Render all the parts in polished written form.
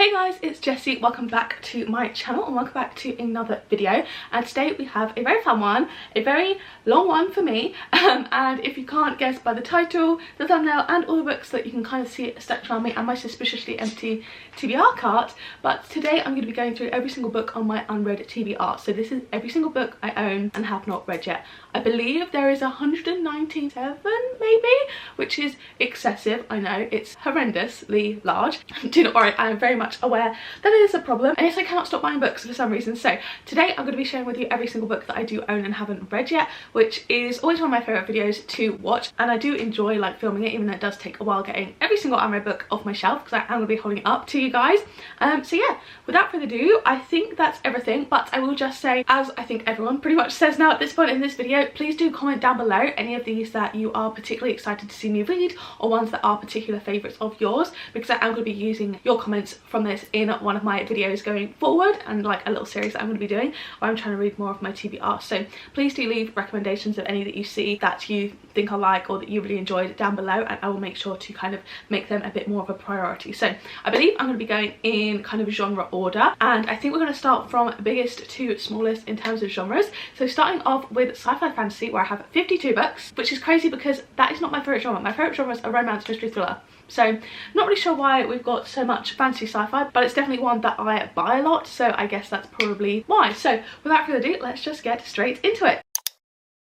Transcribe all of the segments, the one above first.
Hey guys, it's Jessie. Welcome back to my channel and welcome back to another video. And today we have a very fun one, a very long one for me. And if you can't guess by the title, the thumbnail and all the books that you can kind of see stacked around me and my suspiciously empty TBR cart, but today I'm going to be going through every single book on my unread TBR. So this is every single book I own and have not read yet. I believe there is 197 maybe, which is excessive. I know, it's horrendously large. Do not worry, I am very much aware that it is a problem, and yes, I cannot stop buying books for some reason. So today I'm going to be sharing with you every single book that I do own and haven't read yet, which is always one of my favourite videos to watch, and I do enjoy like filming it, even though it does take a while getting every single unread book off my shelf, because I am going to be holding it up to you guys. So yeah, without further ado, I think that's everything, but I will just say, as I think everyone pretty much says now at this point in this video, please do comment down below any of these that you are particularly excited to see me read, or ones that are particular favourites of yours, because I am going to be using your comments from this in one of my videos going forward, and like a little series that I'm going to be doing where I'm trying to read more of my TBR. So please do leave recommendations of any that you see that you think I like or that you really enjoyed down below, and I will make sure to kind of make them a bit more of a priority. So I believe I'm going to be going in kind of genre order, and I think we're going to start from biggest to smallest in terms of genres. So starting off with sci-fi fantasy, where I have 52 books, which is crazy because that is not my favourite genre. My favourite genre is a romance mystery thriller. So not really sure why we've got so much fantasy sci-fi, but it's definitely one that I buy a lot, so I guess that's probably why. So without further ado, let's just get straight into it.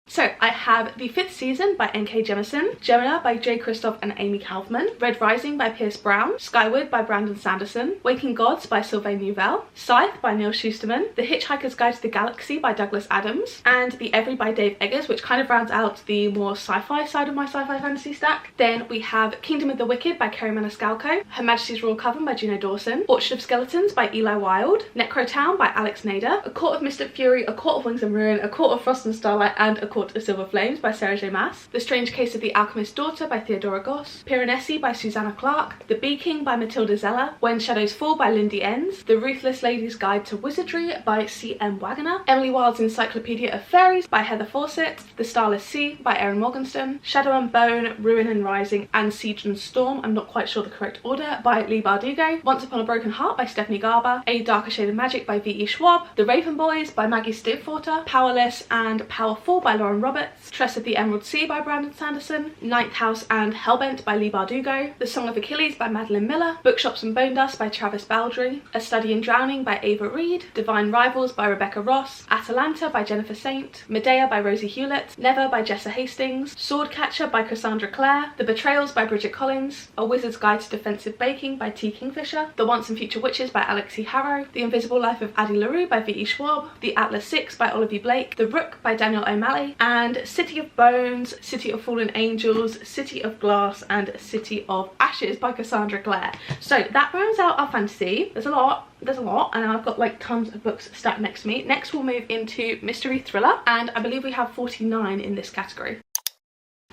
So I have The Fifth Season by N.K. Jemisin, Gemina by J. Kristoff and Amy Kaufman, Red Rising by Pierce Brown, Skyward by Brandon Sanderson, Waking Gods by Sylvain Neuvel, Scythe by Neil Schusterman, The Hitchhiker's Guide to the Galaxy by Douglas Adams, and The Every by Dave Eggers, which kind of rounds out the more sci-fi side of my sci-fi fantasy stack. Then we have Kingdom of the Wicked by Kerry Maniscalco, Her Majesty's Royal Coven by Juno Dawson, Orchard of Skeletons by Eli Wilde, Necrotown by Alex Nader, A Court of Mystic Fury, A Court of Wings and Ruin, A Court of Frost and Starlight, and A Court of Silver Flames by Sarah J. Maas, The Strange Case of the Alchemist's Daughter by Theodora Goss, Piranesi by Susanna Clarke, The Bee King by Matilda Zeller, When Shadows Fall by Lindy Enns, The Ruthless Lady's Guide to Wizardry by C.M. Wagner, Emily Wilde's Encyclopedia of Fairies by Heather Fawcett, The Starless Sea by Erin Morgenstern, Shadow and Bone, Ruin and Rising, and Siege and Storm, I'm not quite sure the correct order, by Leigh Bardugo, Once Upon a Broken Heart by Stephanie Garber, A Darker Shade of Magic by V.E. Schwab, The Raven Boys by Maggie Stiefvater, Powerless and Powerful by Lauren Roberts, Tress of the Emerald Sea by Brandon Sanderson, Ninth House and Hellbent by Leigh Bardugo, The Song of Achilles by Madeline Miller, Bookshops and Bone Dust by Travis Baldry, A Study in Drowning by Ava Reed, Divine Rivals by Rebecca Ross, Atalanta by Jennifer Saint, Medea by Rosie Hewlett, Never by Jessa Hastings, Swordcatcher by Cassandra Clare, The Betrayals by Bridget Collins, A Wizard's Guide to Defensive Baking by T. Kingfisher, The Once and Future Witches by Alexi Harrow, The Invisible Life of Addie LaRue by V.E. Schwab, The Atlas 6 by Olivia Blake, The Rook by Daniel O'Malley, and City of Bones, City of Fallen Angels, City of Glass, and City of Ashes by Cassandra Clare. So that rounds out our fantasy. There's a lot, and I've got like tons of books stacked next to me. Next we'll move into mystery thriller, and I believe we have 49 in this category.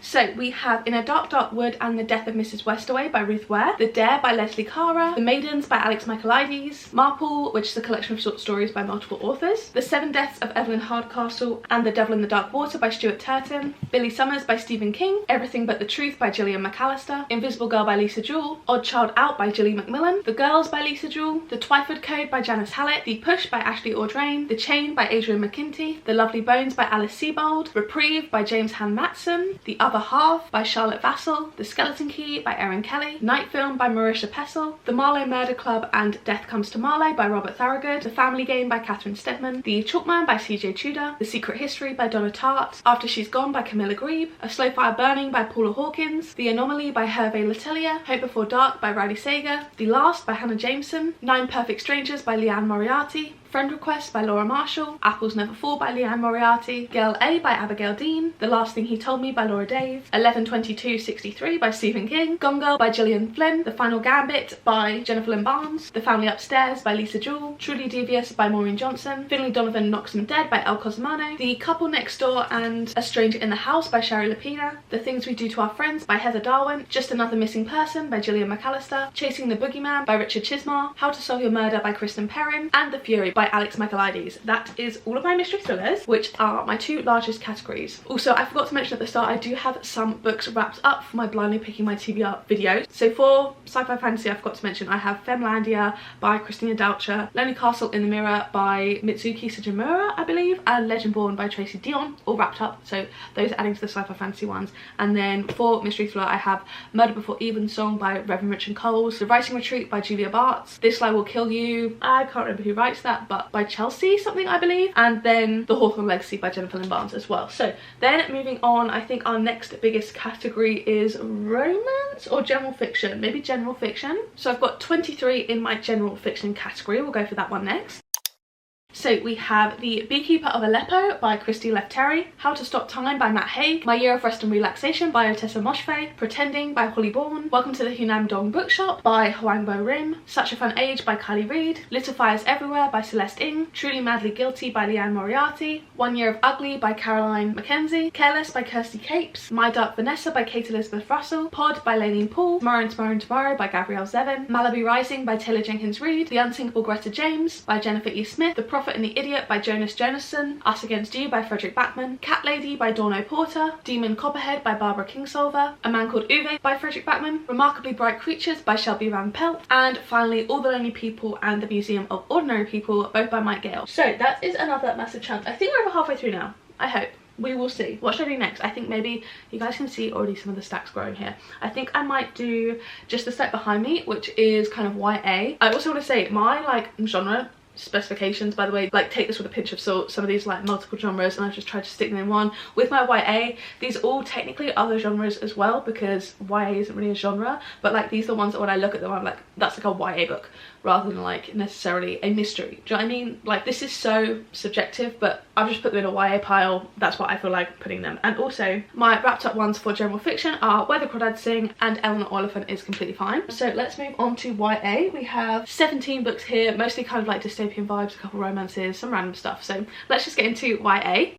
So we have In a Dark Dark Wood and the Death of Mrs. Westaway by Ruth Ware, The Dare by Leslie Cara, The Maidens by Alex Michaelides, Marple, which is a collection of short stories by multiple authors, The Seven Deaths of Evelyn Hardcastle and The Devil in the Dark Water by Stuart Turton, Billy Summers by Stephen King, Everything But the Truth by Gillian McAllister, Invisible Girl by Lisa Jewell, Odd Child Out by Gilly Macmillan, The Girls by Lisa Jewell, The Twyford Code by Janice Hallett, The Push by Ashley Audrain, The Chain by Adrian McKinty, The Lovely Bones by Alice Sebold, Reprieve by James Han Matson, The Other Half by Charlotte Vassell, The Skeleton Key by Erin Kelly, Night Film by Marisha Pessel, The Marlowe Murder Club and Death Comes to Marlowe by Robert Thorogood, The Family Game by Catherine Stedman, The Chalkman by CJ Tudor, The Secret History by Donna Tartt, After She's Gone by Camilla Grebe, A Slow Fire Burning by Paula Hawkins, The Anomaly by Hervé Letelier, Hope Before Dark by Riley Sager, The Last by Hannah Jameson, Nine Perfect Strangers by Leanne Moriarty, Friend Request by Laura Marshall, Apples Never Fall by Leanne Moriarty, Girl A by Abigail Dean, The Last Thing He Told Me by Laura Dave, 11/22/63 by Stephen King, Gone Girl by Gillian Flynn, The Final Gambit by Jennifer Lynn Barnes, The Family Upstairs by Lisa Jewell, Truly Devious by Maureen Johnson, Finley Donovan Knocks 'Em Dead by El Cosmano, The Couple Next Door and A Stranger in the House by Shari Lapina, The Things We Do to Our Friends by Heather Darwin, Just Another Missing Person by Gillian McAllister, Chasing the Boogeyman by Richard Chismar, How to Solve Your Murder by Kristen Perrin, and The Fury by Alex Michaelides. That is all of my mystery thrillers, which are my two largest categories. Also, I forgot to mention at the start, I do have have some books wrapped up for my blindly picking my TBR video. So for sci-fi fantasy, I forgot to mention I have Femlandia by Christina Doucher, Lonely Castle in the Mirror by Mitsuki Sujimura, I believe, and Legendborn by Tracy Dion, all wrapped up. So those are adding to the sci-fi fantasy ones. And then for mystery thriller, I have Murder Before Evensong by Reverend Richard Coles, The Writing Retreat by Julia Bartz, This Lie Will Kill You, I can't remember who writes that, but by Chelsea something, I believe, and then The Hawthorne Legacy by Jennifer Lynn Barnes as well. So then moving on, I think our next biggest category is romance or general fiction, maybe general fiction. So I've got 23 in my general fiction category. We'll go for that one next. So we have The Beekeeper of Aleppo by Christy Lefterry, How to Stop Time by Matt Haig, My Year of Rest and Relaxation by Otessa Moshfegh, Pretending by Holly Bourne, Welcome to the Hunan Dong Bookshop by Hwangbo Rim, Such a Fun Age by Kylie Reid, Little Fires Everywhere by Celeste Ng, Truly Madly Guilty by Leanne Moriarty, One Year of Ugly by Caroline Mackenzie, Careless by Kirsty Capes, My Dark Vanessa by Kate Elizabeth Russell, Pod by Laineen Poole, Tomorrow by Gabrielle Zevin, Malaby Rising by Taylor Jenkins Reid, The Unsinkable Greta James by Jennifer E. Smith, The Prophet and the Idiot by Jonas Jonasson, Us Against You by Frederick Backman, Cat Lady by Dawn O'Porter, Demon Copperhead by Barbara Kingsolver, A Man Called Uwe by Frederick Backman, Remarkably Bright Creatures by Shelby Van Pelt, and finally All the Lonely People and the Museum of Ordinary People, both by Mike Gale. So that is another massive chunk. I think we're over halfway through now. I hope. We will see. What should I do next? I think maybe you guys can see already some of the stacks growing here. I think I might do just the stack behind me, which is kind of YA. I also want to say my like genre specifications, by the way, like take this with a pinch of salt. Some of these like multiple genres and I've just tried to stick them in one. With my YA, these all technically other genres as well, because YA isn't really a genre, but like these are the ones that when I look at them I'm like, that's like a YA book rather than like necessarily a mystery. Do you know what I mean? Like this is so subjective, but I've just put them in a YA pile. That's what I feel like putting them. And also my wrapped up ones for general fiction are Where the Crawdads Sing and Eleanor Oliphant is Completely Fine. So let's move on to YA. We have 17 books here, mostly kind of like dystopian vibes, a couple romances, some random stuff. So let's just get into YA.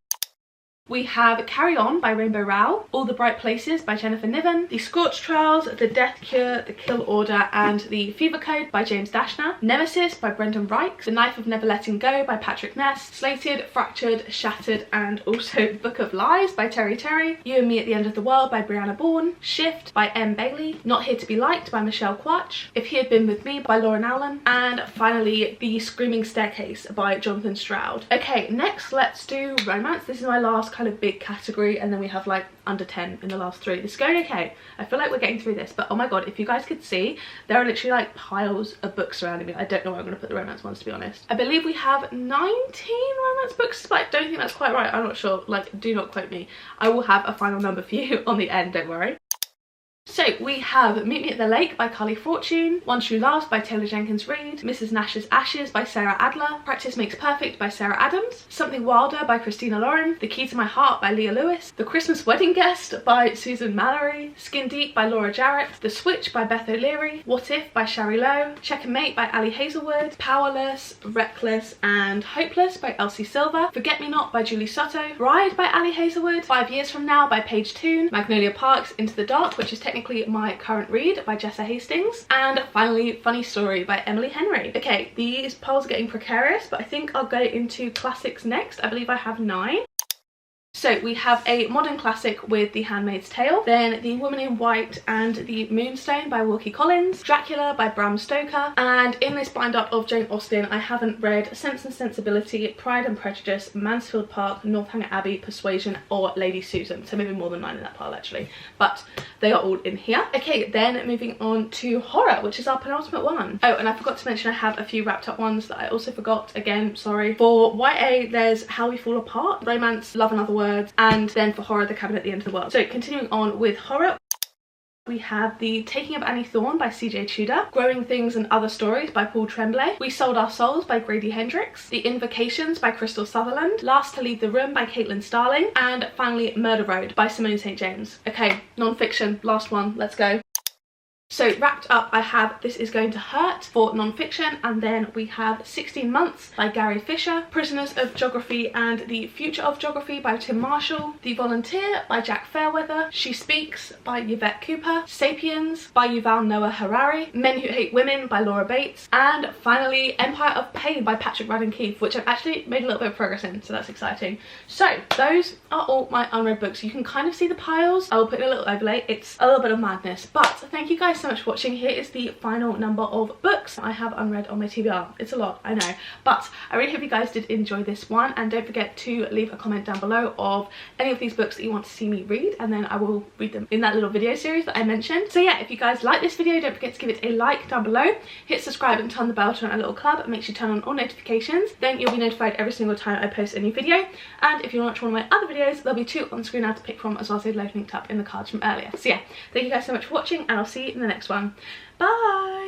We have Carry On by Rainbow Rowell, All the Bright Places by Jennifer Niven, The Scorched Trials, The Death Cure, The Kill Order and The Fever Code by James Dashner, Nemesis by Brendan Reich, The Knife of Never Letting Go by Patrick Ness, Slated, Fractured, Shattered and also Book of Lies by Terry Terry, You and Me at the End of the World by Brianna Bourne, Shift by M. Bailey, Not Here to Be Liked by Michelle Quach, If He Had Been With Me by Lauren Allen, and finally The Screaming Staircase by Jonathan Stroud. Okay, next let's do romance. This is my last kind of big category, and then we have like under 10 in the last 3. This is going okay. I feel like we're getting through this, but oh my god, if you guys could see, there are literally like piles of books surrounding me. I don't know where I'm going to put the romance ones, to be honest. I believe we have 19 romance books, but I don't think that's quite right. I'm not sure, like do not quote me. I will have a final number for you on the end, don't worry. So we have Meet Me at the Lake by Carly Fortune, One True Love by Taylor Jenkins Reid, Mrs. Nash's Ashes by Sarah Adler, Practice Makes Perfect by Sarah Adams, Something Wilder by Christina Lauren, The Key to My Heart by Leah Lewis, The Christmas Wedding Guest by Susan Mallory, Skin Deep by Laura Jarrett, The Switch by Beth O'Leary, What If by Shari Lowe, Check and Mate by Ali Hazelwood, Powerless, Reckless and Hopeless by Elsie Silver, Forget Me Not by Julie Soto, Bride by Ali Hazelwood, 5 Years From Now by Paige Toon, Magnolia Park's Into the Dark, which is technically my current read by Jessa Hastings, and finally Funny Story by Emily Henry. Okay, these piles are getting precarious, but I think I'll go into classics next. I believe I have 9. So we have a modern classic with The Handmaid's Tale, then The Woman in White and The Moonstone by Wilkie Collins, Dracula by Bram Stoker, and in this bind up of Jane Austen I haven't read Sense and Sensibility, Pride and Prejudice, Mansfield Park, Northanger Abbey, Persuasion or Lady Susan. So maybe more than 9 in that pile actually, but they are all in here. Okay, then moving on to horror, which is our penultimate one. Oh, and I forgot to mention I have a few wrapped up ones that I also forgot, again, sorry. For YA there's How We Fall Apart, romance, Love and Other Words, and then for horror, The Cabin at the End of the World. So continuing on with horror, we have The Taking of Annie Thorne by CJ Tudor, Growing Things and Other Stories by Paul Tremblay, We Sold Our Souls by Grady Hendrix, The Invocations by Crystal Sutherland, Last to Leave the Room by Caitlin Starling, and finally Murder Road by Simone St. James. Okay, non-fiction, last one, let's go. So wrapped up, I have This Is Going to Hurt for non-fiction, and then we have 16 Months by Gary Fisher, Prisoners of Geography and the Future of Geography by Tim Marshall, The Volunteer by Jack Fairweather, She Speaks by Yvette Cooper, Sapiens by Yuval Noah Harari, Men Who Hate Women by Laura Bates, and finally Empire of Pain by Patrick Radden Keefe, which I've actually made a little bit of progress in, so that's exciting. So those are all my unread books. You can kind of see the piles. I will put in a little overlay. It's a little bit of madness, but thank you guys so much for watching. Here is the final number of books I have unread on my TBR. It's a lot, I know, but I really hope you guys did enjoy this one, and don't forget to leave a comment down below of any of these books that you want to see me read, and then I will read them in that little video series that I mentioned. So yeah, if you guys like this video, don't forget to give it a like down below, hit subscribe and turn the bell to join a little club, and make sure you turn on all notifications, then you'll be notified every single time I post a new video. And if you want to watch one of my other videos, there'll be 2 on screen now to pick from, as well as they've linked up in the cards from earlier. So yeah, thank you guys so much for watching, and I'll see you in the next one. Bye!